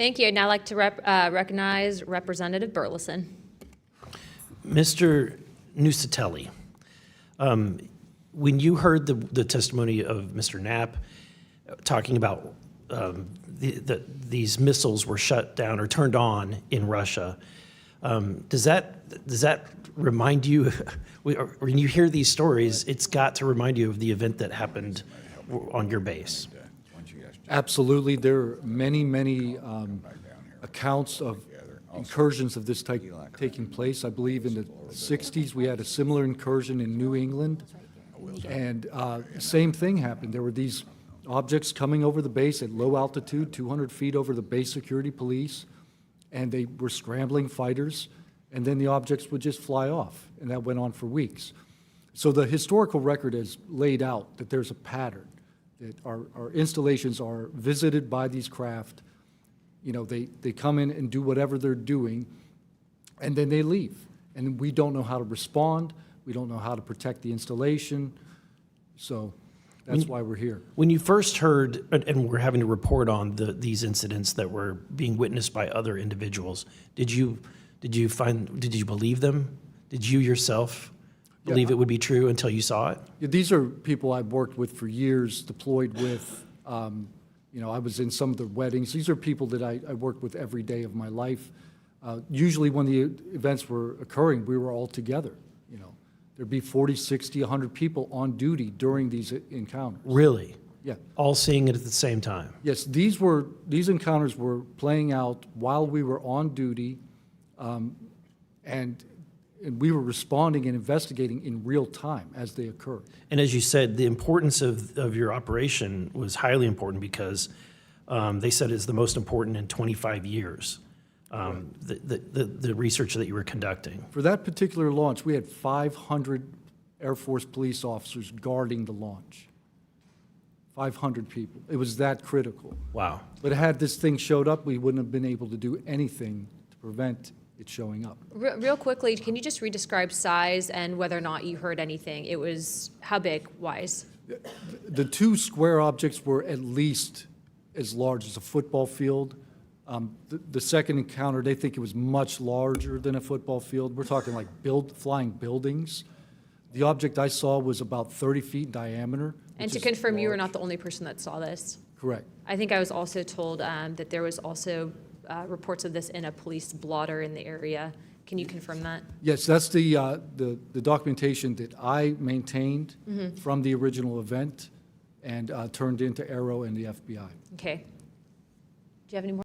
Thank you. I'd now like to recognize Representative Burlison. Mr. Nuccetelli, when you heard the testimony of Mr. Knapp talking about these missiles were shut down or turned on in Russia, does that remind you, when you hear these stories, it's got to remind you of the event that happened on your base? Absolutely. There are many accounts of incursions of this type taking place. I believe in the 60s we had a similar incursion in New England, and same thing happened. There were these objects coming over the base at low altitude, 200 feet over the base security police, and they were scrambling fighters, and then the objects would just fly off, and that went on for weeks. So the historical record has laid out that there's a pattern, that our installations are visited by these craft. You know, they come in and do whatever they're doing, and then they leave. And we don't know how to respond. We don't know how to protect the installation. So that's why we're here. When you first heard, and we're having to report on these incidents that were being witnessed by other individuals, did you believe them? Did you yourself believe it would be true until you saw it? Yeah, these are people I've worked with for years, deployed with. You know, I was in some of the weddings. These are people that I worked with every day of my life. Usually when the events were occurring, we were all together. You know, there'd be 40, 60, 100 people on duty during these encounters. Really? Yeah. All seeing it at the same time? Yes, these encounters were playing out while we were on duty, and we were responding and investigating in real time as they occurred. And as you said, the importance of your operation was highly important because they said it's the most important in 25 years, the research that you were conducting. For that particular launch, we had 500 Air Force police officers guarding the launch. 500 people. It was that critical. Wow. But had this thing showed up, we wouldn't have been able to do anything to prevent it showing up. Real quickly, can you just re-describe size and whether or not you heard anything? It was how big, wise? The two square objects were at least as large as a football field. The second encounter, they think it was much larger than a football field. We're talking like flying buildings. The object I saw was about 30 feet in diameter. And to confirm, you were not the only person that saw this? Correct. I think I was also told that there was also reports of this in a police blotter in the area. Can you confirm that? Yes, that's the documentation that I maintained from the original event and turned into Aero and the FBI. Okay. Do you have any more?